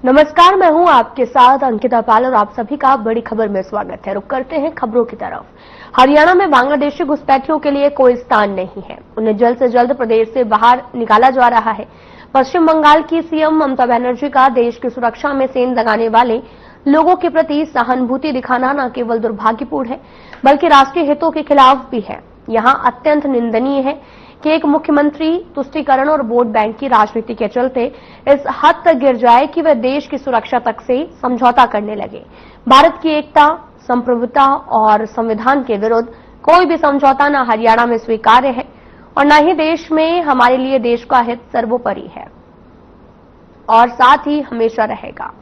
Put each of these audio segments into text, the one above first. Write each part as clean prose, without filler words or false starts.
नमस्कार, मैं हूं आपके साथ अंकिता पाल और आप सभी का बड़ी खबर में स्वागत है। रुक करते हैं खबरों की तरफ। हरियाणा में बांग्लादेशी घुसपैठियों के लिए कोई स्थान नहीं है। उन्हें जल्द से जल्द प्रदेश से बाहर निकाला जा रहा है। पश्चिम बंगाल की सीएम ममता बनर्जी का देश की सुरक्षा में सेंध लगाने वाले लोगों के प्रति सहानुभूति दिखाना न केवल दुर्भाग्यपूर्ण है, बल्कि राष्ट्रीय हितों के खिलाफ भी है। यहां अत्यंत निंदनीय है कि एक मुख्यमंत्री तुष्टीकरण और वोट बैंक की राजनीति के चलते इस हद तक गिर जाए कि वह देश की सुरक्षा तक से समझौता करने लगे। भारत की एकता, संप्रभुता और संविधान के विरुद्ध कोई भी समझौता न हरियाणा में स्वीकार्य है और न ही देश में। हमारे लिए देश का हित सर्वोपरि है और साथ ही हमेशा रहेगा।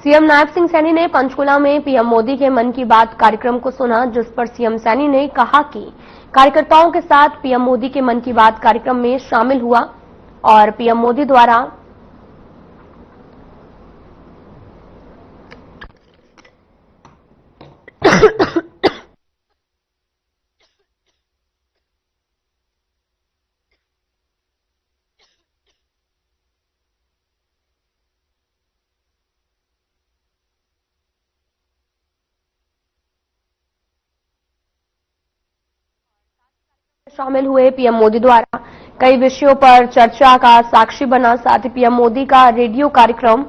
सीएम नायब सिंह सैनी ने पंचकुला में पीएम मोदी के मन की बात कार्यक्रम को सुना, जिस पर सीएम सैनी ने कहा कि कार्यकर्ताओं के साथ पीएम मोदी के मन की बात कार्यक्रम में शामिल हुआ और पीएम मोदी द्वारा शामिल हुए। पीएम मोदी द्वारा कई विषयों पर चर्चा का साक्षी बना। साथ ही पीएम मोदी का रेडियो कार्यक्रम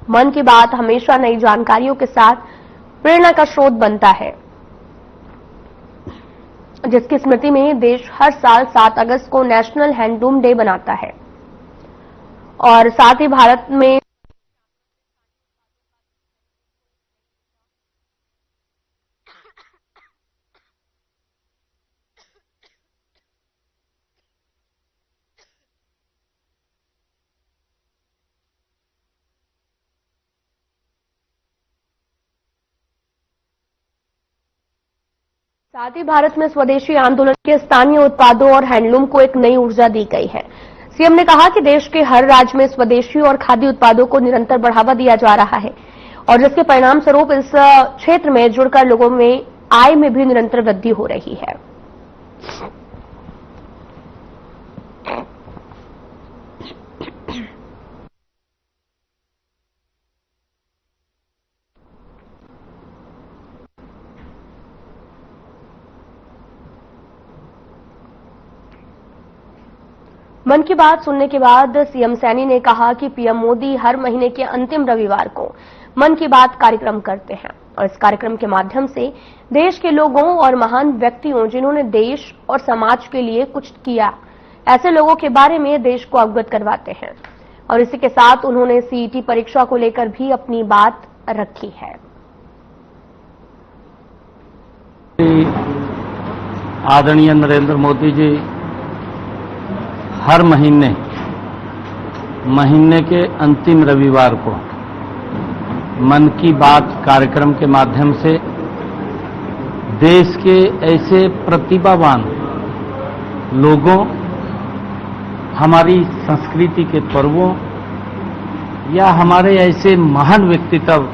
मन की बात हमेशा नई जानकारियों के साथ प्रेरणा का स्रोत बनता है, जिसकी स्मृति में देश हर साल 7 अगस्त को नेशनल हैंडलूम डे मनाता है और साथ ही भारत में स्वदेशी आंदोलन के स्थानीय उत्पादों और हैंडलूम को एक नई ऊर्जा दी गई है। सीएम ने कहा कि देश के हर राज्य में स्वदेशी और खादी उत्पादों को निरंतर बढ़ावा दिया जा रहा है और जिसके परिणाम स्वरूप इस क्षेत्र में जुड़कर लोगों में आय में भी निरंतर वृद्धि हो रही है। मन की बात सुनने के बाद सीएम सैनी ने कहा कि पीएम मोदी हर महीने के अंतिम रविवार को मन की बात कार्यक्रम करते हैं और इस कार्यक्रम के माध्यम से देश के लोगों और महान व्यक्तियों जिन्होंने देश और समाज के लिए कुछ किया, ऐसे लोगों के बारे में देश को अवगत करवाते हैं। और इसी के साथ उन्होंने सीईटी परीक्षा को लेकर भी अपनी बात रखी है। आदरणीय नरेंद्र मोदी जी हर महीने के अंतिम रविवार को मन की बात कार्यक्रम के माध्यम से देश के ऐसे प्रतिभावान लोगों, हमारी संस्कृति के पर्वों या हमारे ऐसे महान व्यक्तित्व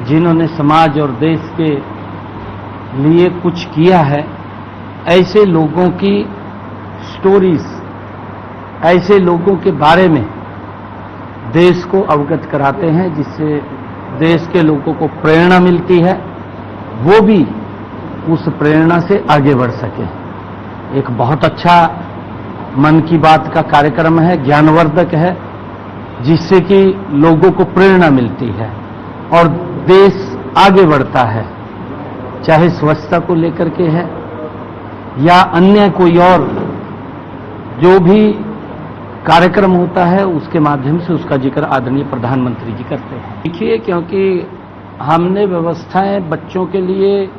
जिन्होंने समाज और देश के लिए कुछ किया है, ऐसे लोगों की स्टोरीज, ऐसे लोगों के बारे में देश को अवगत कराते हैं, जिससे देश के लोगों को प्रेरणा मिलती है, वो भी उस प्रेरणा से आगे बढ़ सके। एक बहुत अच्छा मन की बात का कार्यक्रम है, ज्ञानवर्धक है, जिससे कि लोगों को प्रेरणा मिलती है और देश आगे बढ़ता है, चाहे स्वच्छता को लेकर के है या अन्य कोई और जो भी कार्यक्रम होता है, उसके माध्यम से उसका जिक्र आदरणीय प्रधानमंत्री जी करते हैं। देखिए, क्योंकि हमने व्यवस्थाएं बच्चों के लिए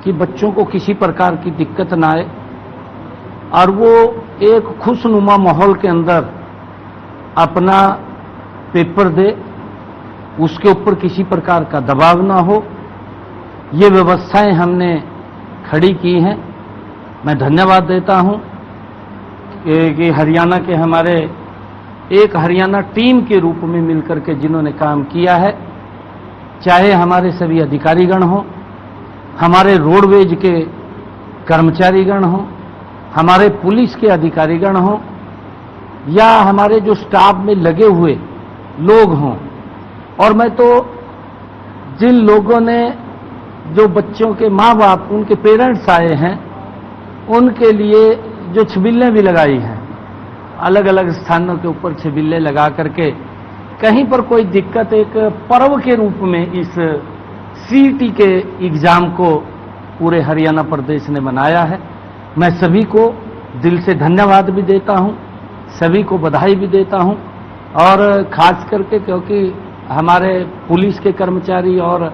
कि बच्चों को किसी प्रकार की दिक्कत ना आए और वो एक खुशनुमा माहौल के अंदर अपना पेपर दे, उसके ऊपर किसी प्रकार का दबाव ना हो, ये व्यवस्थाएं हमने खड़ी की हैं। मैं धन्यवाद देता हूं कि हरियाणा के हमारे एक हरियाणा टीम के रूप में मिलकर के जिन्होंने काम किया है, चाहे हमारे सभी अधिकारीगण हों, हमारे रोडवेज के कर्मचारीगण हों, हमारे पुलिस के अधिकारीगण हों, या हमारे जो स्टाफ में लगे हुए लोग हों। और मैं तो जिन लोगों ने, जो बच्चों के माँ बाप, उनके पेरेंट्स आए हैं, उनके लिए जो छबिल्लें भी लगाई हैं, अलग अलग स्थानों के ऊपर छबिल्लें लगा करके कहीं पर कोई दिक्कत, एक पर्व के रूप में इस सीईटी के एग्जाम को पूरे हरियाणा प्रदेश ने मनाया है। मैं सभी को दिल से धन्यवाद भी देता हूं, सभी को बधाई भी देता हूं, और खास करके क्योंकि हमारे पुलिस के कर्मचारी और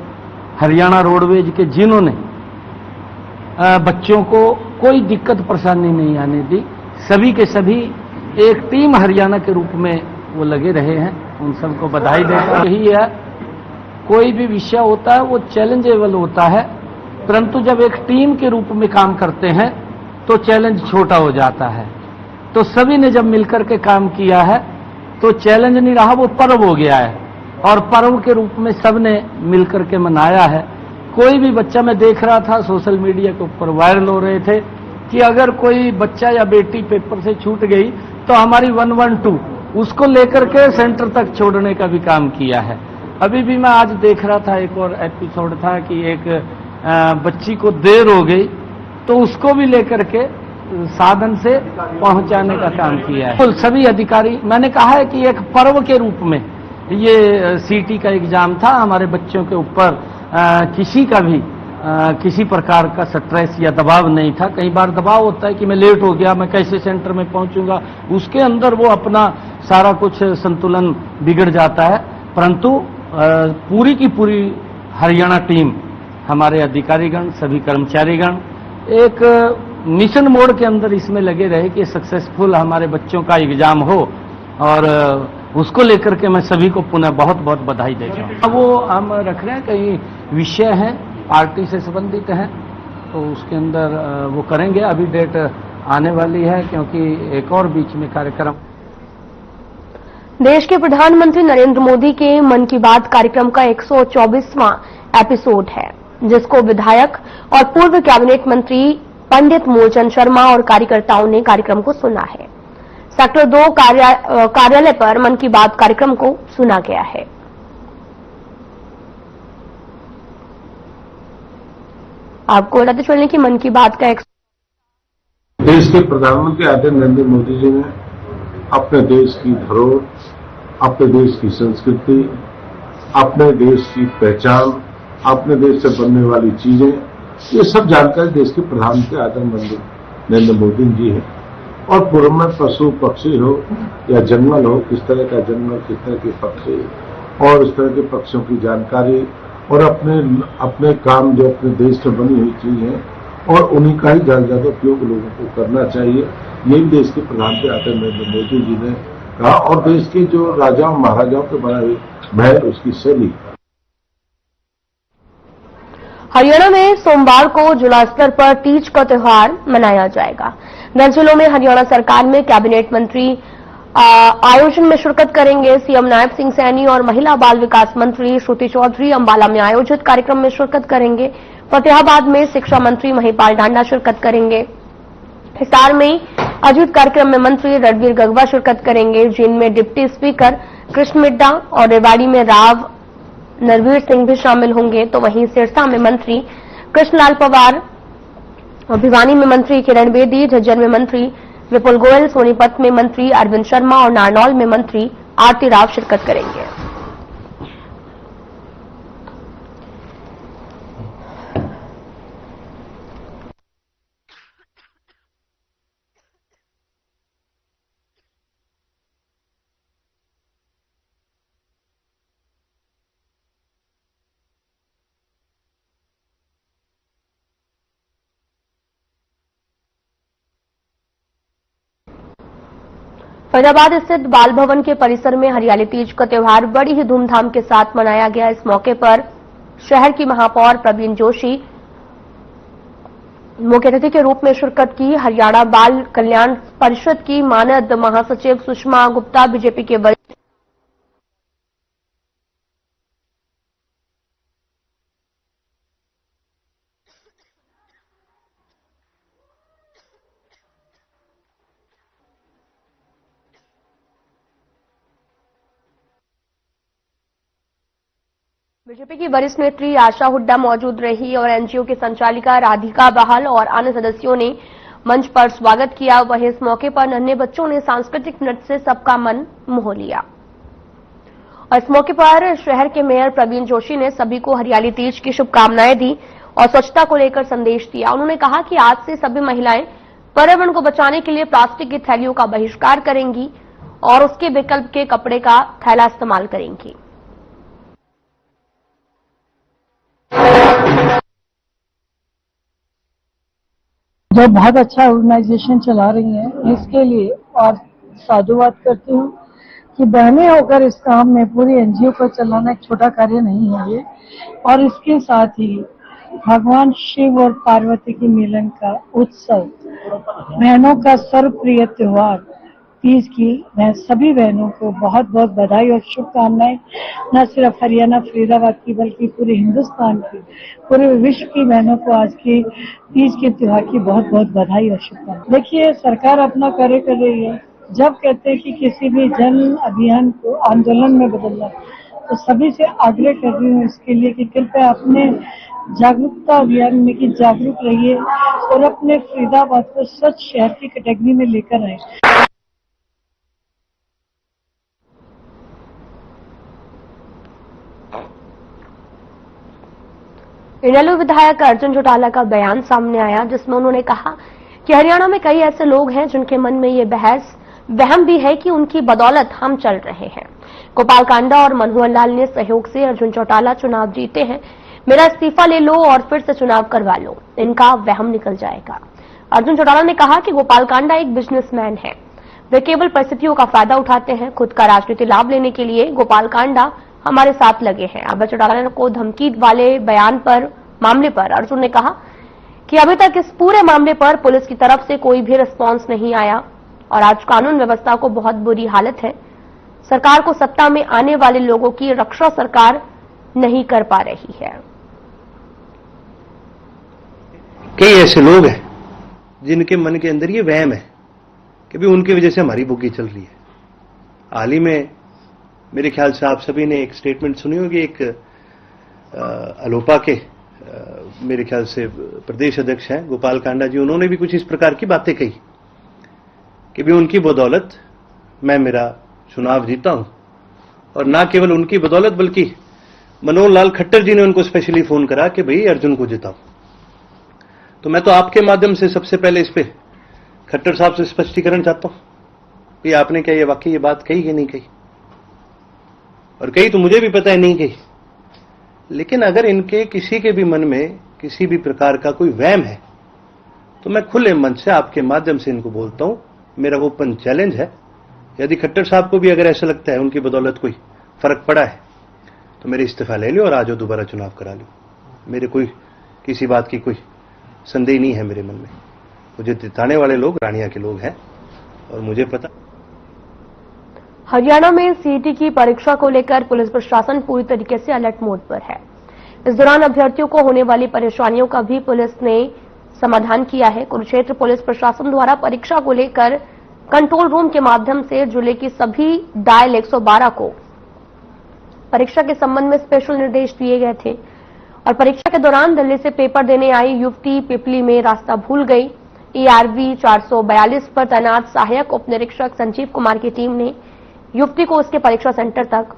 हरियाणा रोडवेज के जिन्होंने बच्चों को कोई दिक्कत परेशानी नहीं आने दी, सभी के सभी एक टीम हरियाणा के रूप में वो लगे रहे हैं, उन सबको बधाई देता हूं। यही है, कोई भी विषय होता है वो चैलेंजेबल होता है, परंतु जब एक टीम के रूप में काम करते हैं तो चैलेंज छोटा हो जाता है। तो सभी ने जब मिलकर के काम किया है तो चैलेंज नहीं रहा, वो पर्व हो गया है, और पर्व के रूप में सबने मिलकर के मनाया है। कोई भी बच्चा, मैं देख रहा था सोशल मीडिया के ऊपर वायरल हो रहे थे कि अगर कोई बच्चा या बेटी पेपर से छूट गई तो हमारी 112 उसको लेकर के सेंटर तक छोड़ने का भी काम किया है। अभी भी मैं आज देख रहा था, एक और एपिसोड था कि एक बच्ची को देर हो गई तो उसको भी लेकर के साधन से पहुंचाने का काम किया है। सभी अधिकारी, मैंने कहा है कि एक पर्व के रूप में ये सीटी का एग्जाम था, हमारे बच्चों के ऊपर किसी का भी किसी प्रकार का स्ट्रेस या दबाव नहीं था। कई बार दबाव होता है कि मैं लेट हो गया, मैं कैसे सेंटर में पहुंचूंगा, उसके अंदर वो अपना सारा कुछ संतुलन बिगड़ जाता है। परंतु पूरी की पूरी हरियाणा टीम, हमारे अधिकारीगण, सभी कर्मचारीगण एक मिशन मोड के अंदर इसमें लगे रहे कि सक्सेसफुल हमारे बच्चों का एग्जाम हो, और उसको लेकर के मैं सभी को पुनः बहुत बहुत बधाई देता हूं। वो हम रख रहे हैं, कई विषय हैं पार्टी से संबंधित हैं, तो उसके अंदर वो करेंगे। अभी डेट आने वाली है, क्योंकि एक और बीच में कार्यक्रम। देश के प्रधानमंत्री नरेंद्र मोदी के मन की बात कार्यक्रम का 124वां एपिसोड है, जिसको विधायक और पूर्व कैबिनेट मंत्री पंडित मूलचंद शर्मा और कार्यकर्ताओं ने कार्यक्रम को सुना है। सेक्टर 2 कार्यालय पर मन की बात कार्यक्रम को सुना गया है। आपको बताते चलने की मन की बात का देश के प्रधानमंत्री आदरणीय नरेंद्र मोदी जी ने अपने देश की धरोहर, अपने देश की संस्कृति, अपने देश की पहचान, अपने देश से बनने वाली चीजें, ये सब जानकारी देश के प्रधानमंत्री आदरणीय नरेंद्र मोदी जी है। और पूर्व में पशु पक्षी हो या जंगल हो, किस तरह का जंगल, किस तरह के पक्षी और इस तरह के पक्षियों की जानकारी, और अपने काम जो अपने देश में बनी हुई चीज है, और उन्हीं का ही ज्यादा उपयोग लोगों को करना चाहिए। ये भी देश के प्रधानमंत्री आदरणीय नरेंद्र मोदी जी ने कहा, और देश के जो राजाओं महाराजाओं के बनाए हुए महल, उसकी शैली। हरियाणा में सोमवार को जिला स्तर पर तीज का त्योहार मनाया जाएगा। 10 जिलों में हरियाणा सरकार में कैबिनेट मंत्री आयोजन में शिरकत करेंगे। सीएम नायब सिंह सैनी और महिला बाल विकास मंत्री श्रुति चौधरी अंबाला में आयोजित कार्यक्रम में शिरकत करेंगे। फतेहाबाद में शिक्षा मंत्री महिपाल डांडा शिरकत करेंगे। हिसार में आयोजित कार्यक्रम में मंत्री रणवीर गंगवा शिरकत करेंगे, जिनमें डिप्टी स्पीकर कृष्ण मिड्डा और रेवाड़ी में राव नरवीर सिंह भी शामिल होंगे। तो वहीं सिरसा में मंत्री कृष्णलाल पवार, और भिवानी में मंत्री किरण बेदी, झज्जर में मंत्री विपुल गोयल, सोनीपत में मंत्री अरविंद शर्मा और नारनौल में मंत्री आरती राव शिरकत करेंगे। फरीदाबाद स्थित बाल भवन के परिसर में हरियाली तीज का त्योहार बड़ी ही धूमधाम के साथ मनाया गया। इस मौके पर शहर की महापौर प्रवीण जोशी मुख्य अतिथि के रूप में शिरकत की। हरियाणा बाल कल्याण परिषद की मानद महासचिव सुषमा गुप्ता, बीजेपी के वरिष्ठ बीजेपी की वरिष्ठ नेत्री आशा हुड्डा मौजूद रही और एनजीओ की संचालिका राधिका बहाल और अन्य सदस्यों ने मंच पर स्वागत किया। वहीं इस मौके पर नन्हे बच्चों ने सांस्कृतिक नृत्य से सबका मन मोह लिया। और इस मौके पर शहर के मेयर प्रवीण जोशी ने सभी को हरियाली तीज की शुभकामनाएं दी और स्वच्छता को लेकर संदेश दिया। उन्होंने कहा कि आज से सभी महिलाएं पर्यावरण को बचाने के लिए प्लास्टिक की थैलियों का बहिष्कार करेंगी और उसके विकल्प के कपड़े का थैला इस्तेमाल करेंगी। जो बहुत अच्छा ऑर्गेनाइजेशन चला रही हैं, इसके लिए और साधुवाद करती हूँ कि बहनें होकर इस काम में पूरी एनजीओ को चलाना एक छोटा कार्य नहीं है ये। और इसके साथ ही भगवान शिव और पार्वती के मिलन का उत्सव, बहनों का सर्वप्रिय त्योहार तीज की मैं सभी बहनों को बहुत बहुत बधाई और शुभकामनाएं। न सिर्फ हरियाणा फरीदाबाद की बल्कि पूरे हिंदुस्तान की, पूरे विश्व की बहनों को आज की तीज के त्योहार की बहुत बहुत बधाई और शुभकामनाएं। देखिए, सरकार अपना कार्य कर रही है। जब कहते हैं कि किसी भी जन अभियान को आंदोलन में बदलना, तो सभी से आग्रह कर रही हूँ इसके लिए कि कृपया अपने जागरूकता अभियान में कि जागरूक रहिए और अपने फरीदाबाद को स्वच्छ शहर की कैटेगरी में लेकर आए। इनेलो विधायक अर्जुन चौटाला का बयान सामने आया, जिसमें उन्होंने कहा कि हरियाणा में कई ऐसे लोग हैं जिनके मन में ये वहम भी है कि उनकी बदौलत हम चल रहे हैं। गोपाल कांडा और मनोहर लाल ने सहयोग से अर्जुन चौटाला चुनाव जीते हैं, मेरा इस्तीफा ले लो और फिर से चुनाव करवा लो, इनका वहम निकल जाएगा। अर्जुन चौटाला ने कहा कि गोपाल कांडा एक बिजनेसमैन है, वे केवल परिस्थितियों का फायदा उठाते हैं, खुद का राजनीतिक लाभ लेने के लिए गोपाल कांडा हमारे साथ लगे हैं। अर्जुन चौटाला को धमकी वाले मामले पर अर्जुन ने कहा कि अभी तक इस पूरे मामले पर पुलिस की तरफ से कोई भी रिस्पांस नहीं आया और आज कानून व्यवस्था को बहुत बुरी हालत है। सरकार को सत्ता में आने वाले लोगों की रक्षा सरकार नहीं कर पा रही है। कई ऐसे लोग हैं जिनके मन के अंदर ये वहम है कि भी उनकी वजह से हमारी बुग्गी चल रही है। हाल ही में मेरे ख्याल से आप सभी ने एक स्टेटमेंट सुनी होगी, एक अलोपा के मेरे ख्याल से प्रदेश अध्यक्ष हैं गोपाल कांडा जी, उन्होंने भी कुछ इस प्रकार की बातें कही कि भी उनकी बदौलत मैं मेरा चुनाव जीता हूं। और ना केवल उनकी बदौलत बल्कि मनोहर लाल खट्टर जी ने उनको स्पेशली फोन करा कि भाई अर्जुन को जिताओ। तो मैं तो आपके माध्यम से सबसे पहले इस पे खट्टर साहब से स्पष्टीकरण चाहता हूं कि आपने क्या ये वाकई ये बात कही कि नहीं कही, और कही तो मुझे भी पता है नहीं कही। लेकिन अगर इनके किसी के भी मन में किसी भी प्रकार का कोई वहम है तो मैं खुले मन से आपके माध्यम से इनको बोलता हूं, मेरा ओपन चैलेंज है, यदि खट्टर साहब को भी अगर ऐसा लगता है उनकी बदौलत कोई फर्क पड़ा है तो मेरे इस्तीफा ले लो और आज दोबारा चुनाव करा लो। मेरे कोई किसी बात की कोई संदेह नहीं है मेरे मन में। मुझे जिताने वाले लोग रानिया के लोग हैं और मुझे पता। हरियाणा में सीईटी की परीक्षा को लेकर पुलिस प्रशासन पूरी तरीके से अलर्ट मोड पर है। इस दौरान अभ्यर्थियों को होने वाली परेशानियों का भी पुलिस ने समाधान किया है। कुरुक्षेत्र पुलिस प्रशासन द्वारा परीक्षा को लेकर कंट्रोल रूम के माध्यम से जिले की सभी डायल 112 को परीक्षा के संबंध में स्पेशल निर्देश दिए गए थे और परीक्षा के दौरान दिल्ली से पेपर देने आई युवती पिपली में रास्ता भूल गई। ERV 442 पर तैनात सहायक उप निरीक्षक संजीव कुमार की टीम ने युवती को उसके परीक्षा सेंटर तक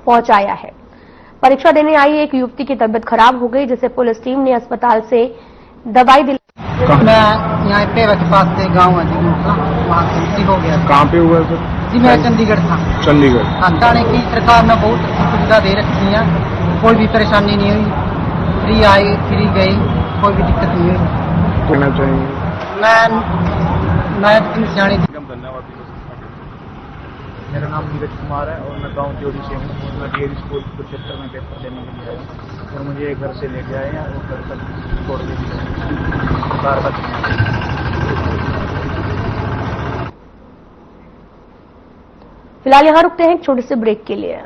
पहुंचाया है। परीक्षा देने आई एक युवती की तबीयत खराब हो गई, जिसे पुलिस टीम ने अस्पताल से दवाई दिलाई। मैं यहाँ पेवा के पास से गाँव है जी, वहाँ से हो गया। कहाँ पे हुआ सर? जी मैं चंडीगढ़ था। चंडीगढ़। हाँ, जाने की सरकार ने बहुत अच्छी सुविधा दे रखी है, कोई भी परेशानी नहीं हुई, फ्री आई फ्री गई, कोई भी दिक्कत नहीं हुई। कहना चाहिए मैं सियाणी। मेरा नाम नीरज कुमार है और मैं गांव जोड़ी से हूँ। मैं DAV स्कूल कुरुक्षेत्र में पेपर देने के लिए आया और मुझे घर से लेके आए हैं और घर तक छोड़ के बार बार। फिलहाल यहां रुकते हैं एक छोटे से ब्रेक के लिए।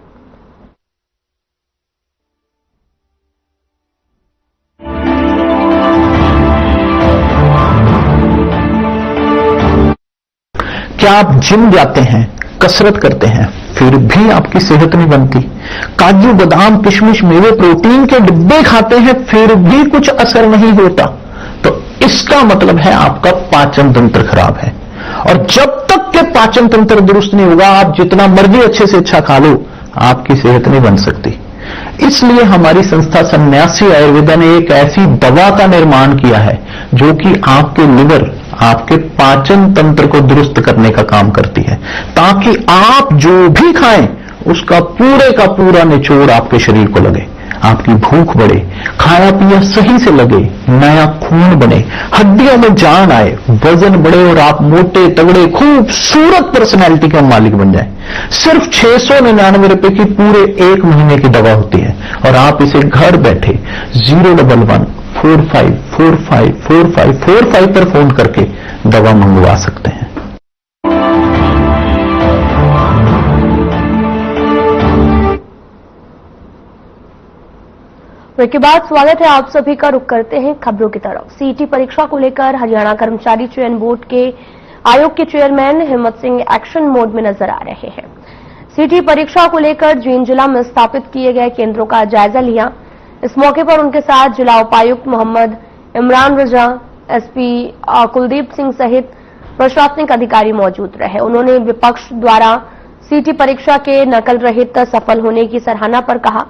क्या आप जिम जाते हैं, कसरत करते हैं फिर भी आपकी सेहत नहीं बनती, काजू बादाम किशमिश मेवे प्रोटीन के डिब्बे खाते हैं फिर भी कुछ असर नहीं होता, तो इसका मतलब है आपका पाचन तंत्र खराब है। और जब तक के पाचन तंत्र दुरुस्त नहीं होगा, आप जितना मर्जी अच्छे से अच्छा खा लो, आपकी सेहत नहीं बन सकती। इसलिए हमारी संस्था सन्यासी आयुर्वेदा ने एक ऐसी दवा का निर्माण किया है जो कि आपके लिवर, आपके पाचन तंत्र को दुरुस्त करने का काम करती है, ताकि आप जो भी खाएं उसका पूरे का पूरा निचोड़ आपके शरीर को लगे, आपकी भूख बढ़े, खाया पिया सही से लगे, नया खून बने, हड्डियों में जान आए, वजन बढ़े और आप मोटे तगड़े खूबसूरत पर्सनैलिटी के मालिक बन जाए। सिर्फ 699 रुपए की पूरे 1 महीने की दवा होती है और आप इसे घर बैठे 01145454545 पर फोन करके दवा मंगवा सकते हैं। ब्रेक के बाद स्वागत है आप सभी का। रुक करते हैं खबरों की तरफ। सीईटी परीक्षा को लेकर हरियाणा कर्मचारी चयन बोर्ड के आयोग के चेयरमैन हिम्मत सिंह एक्शन मोड में नजर आ रहे हैं। सीईटी परीक्षा को लेकर जींद जिला में स्थापित किए गए केंद्रों का जायजा लिया। इस मौके पर उनके साथ जिला उपायुक्त मोहम्मद इमरान रजा, एसपी कुलदीप सिंह सहित प्रशासनिक अधिकारी मौजूद रहे। उन्होंने विपक्ष द्वारा सीईटी परीक्षा के नकल रहित सफल होने की सराहना पर कहा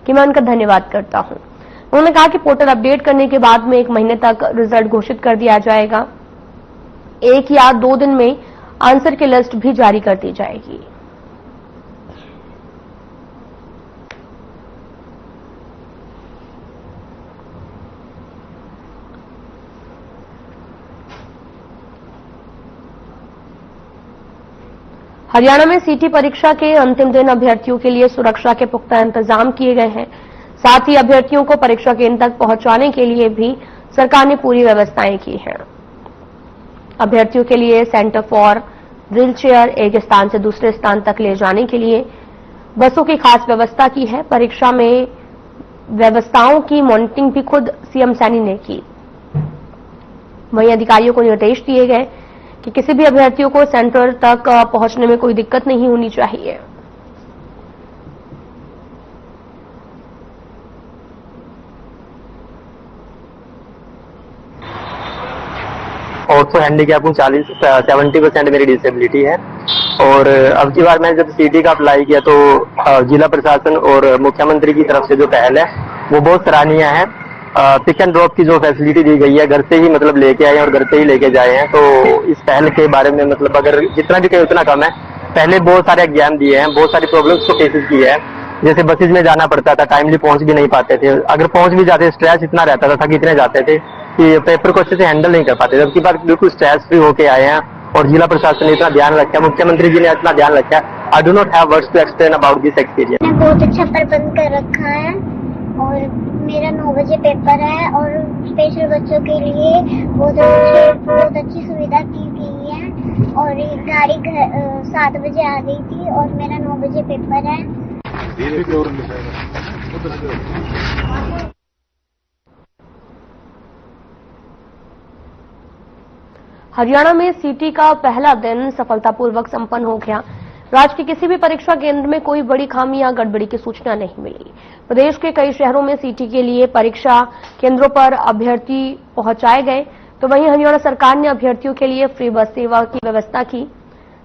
कि मैं उनका धन्यवाद करता हूं। उन्होंने कहा कि पोर्टल अपडेट करने के बाद में 1 महीने तक रिजल्ट घोषित कर दिया जाएगा। 1 या 2 दिन में आंसर की लिस्ट भी जारी कर दी जाएगी। हरियाणा में सीईटी परीक्षा के अंतिम दिन अभ्यर्थियों के लिए सुरक्षा के पुख्ता इंतजाम किए गए हैं। साथ ही अभ्यर्थियों को परीक्षा केंद्र तक पहुंचाने के लिए भी सरकार ने पूरी व्यवस्थाएं की हैं। अभ्यर्थियों के लिए सेंटर फॉर व्हील चेयर, एक स्थान से दूसरे स्थान तक ले जाने के लिए बसों की खास व्यवस्था की है। परीक्षा में व्यवस्थाओं की मॉनिटरिंग भी खुद सीएम सैनी ने की। वहीं अधिकारियों को निर्देश दिए गए कि किसी भी अभ्यर्थियों को सेंटर तक पहुंचने में कोई दिक्कत नहीं होनी चाहिए। ऑर्थो हैंडीकैप हूँ, 70% मेरी डिसेबिलिटी है। और अब की बार मैंने जब सीईटी का अप्लाई किया तो जिला प्रशासन और मुख्यमंत्री की तरफ से जो पहल है वो बहुत सराहनीय है। पिक एंड ड्रॉप की जो फैसिलिटी दी गई है, घर से ही मतलब लेके आए और घर से ही लेके जाए हैं, तो इस पहल के बारे में मतलब अगर जितना भी कहे उतना कम है। पहले बहुत सारे एग्जाम दिए हैं, बहुत सारी प्रॉब्लम्स को फेसेस किए हैं, जैसे बसेज में जाना पड़ता था, टाइमली पहुंच भी नहीं पाते थे, अगर पहुंच भी जाते स्ट्रेस इतना रहता था कि इतने जाते थे कि पेपर को अच्छे से हैंडल नहीं कर पाते। जबकि बार बिल्कुल स्ट्रेस फ्री होके आए हैं और जिला प्रशासन ने इतना ध्यान रखा, मुख्यमंत्री जी ने इतना ध्यान रखा। I do not have words to explain about this experience. बहुत अच्छा प्रबंध कर रखा है और मेरा 9 बजे पेपर है और स्पेशल बच्चों के लिए बहुत अच्छी सुविधा की गई है। और गाड़ी 7 बजे आ गई थी और मेरा 9 बजे पेपर है। हरियाणा में सीईटी का पहला दिन सफलतापूर्वक संपन्न हो गया। राज्य के किसी भी परीक्षा केंद्र में कोई बड़ी खामी या गड़बड़ी की सूचना नहीं मिली। प्रदेश के कई शहरों में सीईटी के लिए परीक्षा केंद्रों पर अभ्यर्थी पहुंचाए गए, तो वहीं हरियाणा सरकार ने अभ्यर्थियों के लिए फ्री बस सेवा की व्यवस्था की।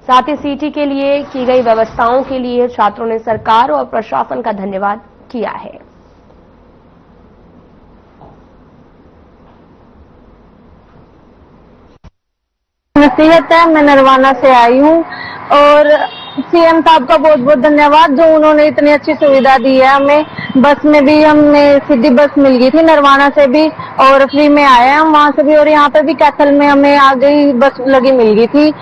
साथ ही सीईटी के लिए की गई व्यवस्थाओं के लिए छात्रों ने सरकार और प्रशासन का धन्यवाद किया है। नसीहत है, मैं नरवाना से आई हूँ और सीएम साहब का बहुत बहुत धन्यवाद जो उन्होंने इतनी अच्छी सुविधा दी है हमें। बस में भी हमें सीधी बस मिल गई थी नरवाना से भी और फ्री में आए हम वहां से भी, और यहाँ पे भी कैथल में हमें आगे ही बस लगी मिल गई थी।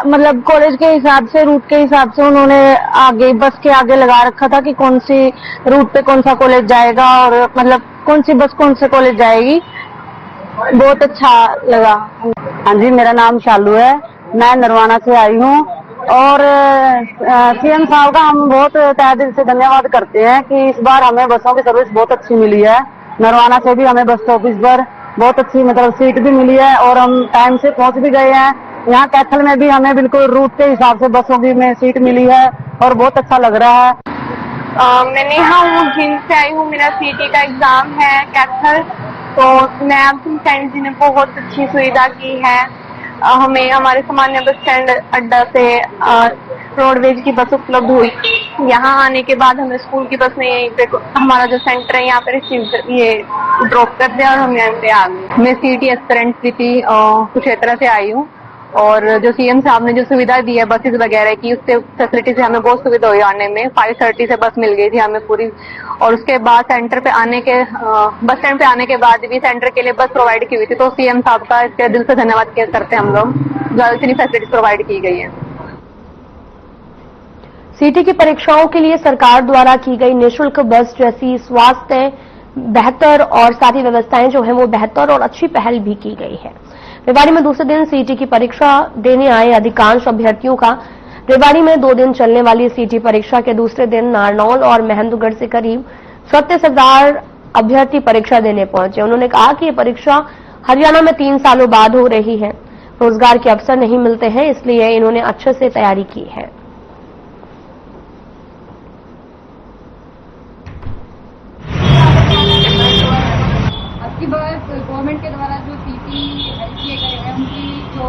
मतलब कॉलेज के हिसाब से, रूट के हिसाब से उन्होंने आगे बस के आगे लगा रखा था कि कौन सी रूट पे कौन सा कॉलेज जाएगा और मतलब कौन सी बस कौन से कॉलेज जाएगी। बहुत अच्छा लगा। हाँ जी, मेरा नाम शालू है, मैं नरवाना से आई हूँ और सीएम साहब का हम बहुत तहे दिल से धन्यवाद करते हैं कि इस बार हमें बसों की सर्विस बहुत अच्छी मिली है। नरवाना से भी हमें बस ऑफिस पर बहुत अच्छी मतलब सीट भी मिली है और हम टाइम से पहुंच भी गए हैं यहाँ कैथल में भी हमें बिल्कुल रूट के हिसाब से बसों की में सीट मिली है और बहुत अच्छा लग रहा है। मैं नेहा हूँ, हिंद से आई हूँ। मेरा सीटी का एग्जाम है कैथल, तो नैब स्टैंड जी ने बहुत अच्छी सुविधा की है। हमें हमारे सामान्य बस स्टैंड अड्डा से रोडवेज की बस उपलब्ध हुई। यहाँ आने के बाद हमें स्कूल की बस ने यहीं पे हमारा जो सेंटर है यहाँ पे रिसीव ये ड्रॉप कर दिया और हम यहाँ पे आ गए। मैं सीटी एस्पिरेंट प्रीति कुरुक्षेत्र से आई हूँ और जो सीएम साहब ने जो सुविधा दी है बसेस वगैरह की, उससे फैसिलिटी से हमें बहुत सुविधा हुई आने में। 5:30 से बस मिल गई थी हमें पूरी, और उसके बाद सेंटर पे आने के बस स्टैंड पे आने के बाद भी सेंटर के लिए बस प्रोवाइड की हुई थी। तो सीएम साहब का इसके दिल से धन्यवाद करते हैं हम लोग, जो इतनी फैसिलिटी प्रोवाइड की गई है। सीटी की परीक्षाओं के लिए सरकार द्वारा की गई निःशुल्क बस जैसी स्वास्थ्य बेहतर और सारी व्यवस्थाएं जो हैं वो बेहतर और अच्छी पहल भी की गई है। रेवाड़ी में दूसरे दिन सीटी की परीक्षा देने आए अधिकांश अभ्यर्थियों का रेवाड़ी में 2 दिन चलने वाली सीटी परीक्षा के दूसरे दिन नारनौल और महेंद्रगढ़ से करीब 36,000 अभ्यर्थी परीक्षा देने पहुंचे। उन्होंने कहा कि ये परीक्षा हरियाणा में 3 सालों बाद हो रही है। रोजगार के अवसर नहीं मिलते हैं, इसलिए इन्होंने अच्छे से तैयारी की है। गवर्नमेंट के द्वारा जो सीटी किए गए हैं उनकी जो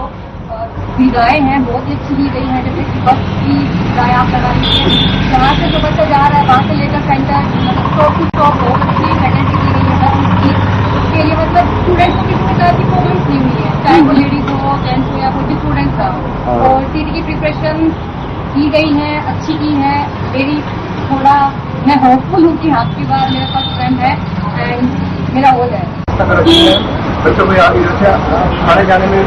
सुविधाएं हैं बहुत ही अच्छी दी गई है। जैसे कि बस की सुविधाएं आप लगा लीजिए, जहाँ से जो बच्चा जा रहा है वहाँ से लेकर सेंटर स्टॉप टू स्टॉप बहुत अच्छी फैसिलिटी दी गई है उसकी। उसके लिए मतलब स्टूडेंट को किसी प्रकार की प्रॉब्लम नहीं हुई है, चाहे वो लेडीज हो जेंट्स हो या कोई भी स्टूडेंट का हो। और सीटी की प्रिपरेशन की गई है, अच्छी की है। मेरी थोड़ा मैं होपफुल हूँ कि आपकी बार मेरा फर्स्ट फ्रेंड है एंड मेरा हो जाए। बच्चों को आने जाने में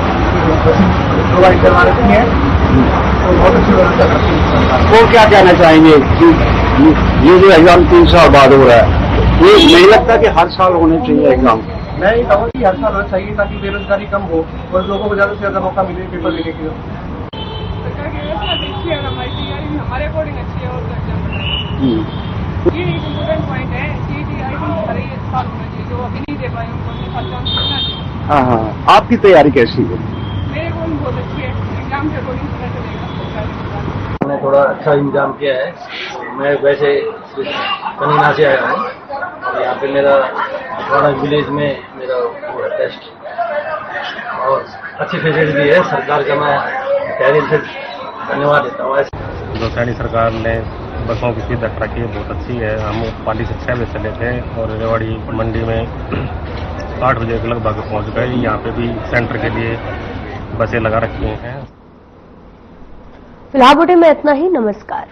प्रोवाइड करवा रखी है और बहुत अच्छी व्यवस्था करती है। वो क्या कहना चाहेंगे कि ये जो एग्जाम 3 साल बाद हो रहा है, ये नहीं लगता कि हर साल होने चाहिए एग्जाम? मैं ये कहूँगा कि हर साल होना चाहिए ताकि बेरोजगारी कम हो और लोगों को ज्यादा से ज्यादा मौका मिले पेपर देने के लिए। सरकार की व्यवस्था अच्छी है और हमारी तैयारी भी हमारे अकॉर्डिंग अच्छी है। और ये एक इम्पोर्टेंट पॉइंट है, सीटी आई थिंक हर एक साल होना चाहिए, जो अभी नहीं दे पाए उनको चांस मिलना चाहिए। हाँ, आपकी तैयारी कैसी है? मेरे को बहुत अच्छी है, एग्जाम के अकॉर्डिंग पता चलेगा। मैंने थोड़ा अच्छा इंतजाम किया है। मैं वैसे कनीना से आया हूँ और यहाँ पे मेरा पुराना विलेज में मेरा टेस्ट और अच्छी फैसिलिटी है। सरकार का मैं तहरीर से धन्यवाद देता हूँ। जो सैनी सरकार ने बसों की सुविधा रखी है बहुत अच्छी है। हम पार्टी से 6 बजे चले थे और रेवाड़ी मंडी में 8 बजे के लगभग पहुँच गए। यहाँ पे भी सेंटर के लिए बसें लगा रखी हैं। फिलहाल बुलेटिन में इतना ही। नमस्कार।